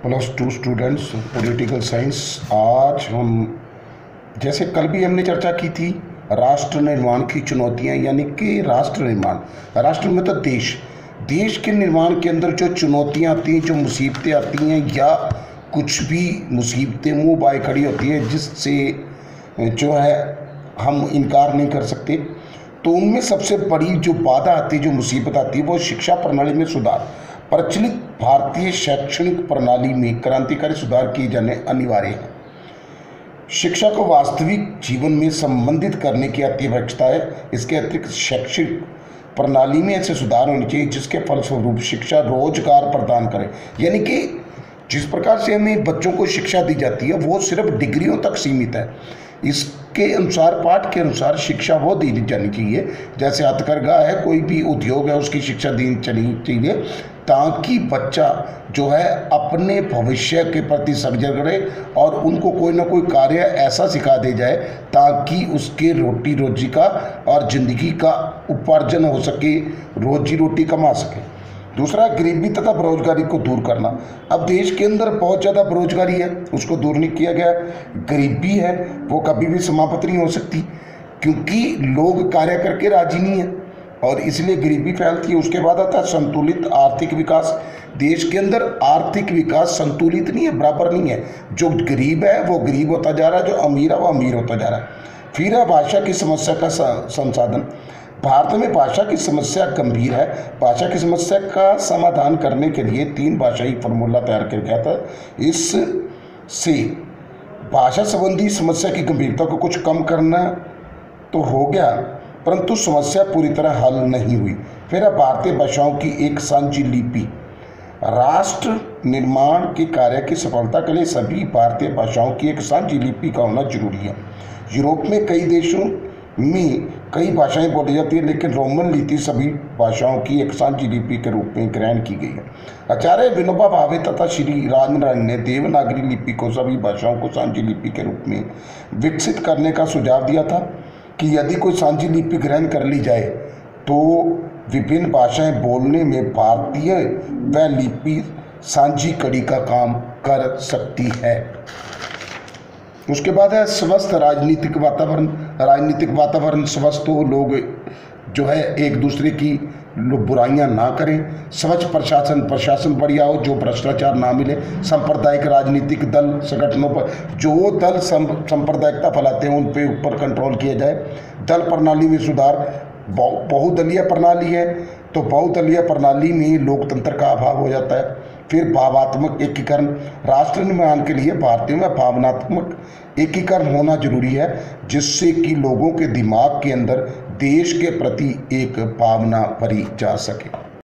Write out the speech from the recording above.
+2 students political science. आज हम जैसे कल भी हमने चर्चा की थी राष्ट्र निर्माण की चुनौतियां, यानी कि राष्ट्र निर्माण, राष्ट्र मतलब देश के निर्माण के अंदर जो चुनौतियां आती हैं, जो मुसीबतें आती हैं या कुछ भी मुसीबतें मुंह बाए खड़ी होती है जिससे जो है हम इनकार नहीं कर सकते, तो उनमें सबसे बड़ी जो बाधा आती है, जो मुसीबत आती है, वो शिक्षा प्रणाली में सुधार। प्रचलित भारतीय शैक्षणिक प्रणाली में क्रांतिकारी सुधार किए जाने अनिवार्य है। शिक्षा को वास्तविक जीवन में संबंधित करने की अति आवश्यकता है। इसके अतिरिक्त शैक्षिक प्रणाली में ऐसे सुधार होने चाहिए जिसके फलस्वरूप शिक्षा रोजगार प्रदान करे। यानी कि जिस प्रकार से हमें बच्चों को शिक्षा दी जाती है वो सिर्फ डिग्रियों तक सीमित है। इसके अनुसार, पाठ के अनुसार शिक्षा वो दी जानी चाहिए, जैसे हथकरघा है, कोई भी उद्योग है, उसकी शिक्षा दी जानी चाहिए ताकि बच्चा जो है अपने भविष्य के प्रति सजग रहे और उनको कोई ना कोई कार्य ऐसा सिखा दे जाए ताकि उसके रोटी रोजी का और ज़िंदगी का उपार्जन हो सके, रोजी रोटी कमा सके। दूसरा, गरीबी तथा बेरोजगारी को दूर करना। अब देश के अंदर बहुत ज़्यादा बेरोजगारी है, उसको दूर नहीं किया गया। गरीबी है वो कभी भी समाप्त नहीं हो सकती क्योंकि लोग कार्य करके राजी नहीं है और इसलिए गरीबी फैलती है। उसके बाद आता है संतुलित आर्थिक विकास। देश के अंदर आर्थिक विकास संतुलित नहीं है, बराबर नहीं है। जो गरीब है वो गरीब होता जा रहा है, जो अमीर है वो अमीर होता जा रहा है। फिर है भाषा की समस्या का संसाधन। भारत में भाषा की समस्या गंभीर है। भाषा की समस्या का समाधान करने के लिए 3 भाषाई फार्मूला तैयार किया गया था। इससे भाषा संबंधी समस्या की गंभीरता को कुछ कम करना तो हो गया, परंतु समस्या पूरी तरह हल नहीं हुई। फिर भारतीय भाषाओं की एक साझी लिपि। राष्ट्र निर्माण के कार्य की सफलता के लिए सभी भारतीय भाषाओं की एक साझी लिपि का होना जरूरी है। यूरोप में कई देशों में कई भाषाएं बोली जाती है, लेकिन रोमन लिपि सभी भाषाओं की एक साझी लिपि के रूप में ग्रहण की गई है। आचार्य विनोबा भावे तथा श्री राजनारायण ने देवनागरी लिपि को सभी भाषाओं को साझी लिपि के रूप में विकसित करने का सुझाव दिया था कि यदि कोई साझी लिपि ग्रहण कर ली जाए तो विभिन्न भाषाएं बोलने में भारतीय व लिपि साझी कड़ी का काम कर सकती है। उसके बाद है स्वस्थ राजनीतिक वातावरण। राजनीतिक वातावरण स्वस्थ हो, लोग जो है एक दूसरे की बुराइयां ना करें, स्वच्छ प्रशासन बढ़िया हो, जो भ्रष्टाचार ना मिले, सांप्रदायिक राजनीतिक दल संगठनों पर जो दल सांप्रदायिकता फैलाते हैं उन पे ऊपर कंट्रोल किया जाए। दल प्रणाली में सुधार। बहुदलीय प्रणाली है तो बहुदलीय प्रणाली में लोकतंत्र का अभाव हो जाता है। फिर भावात्मक एकीकरण। राष्ट्र निर्माण के लिए भारतीयों में भावनात्मक एकीकरण होना जरूरी है जिससे कि लोगों के दिमाग के अंदर देश के प्रति एक भावना भरी जा सके।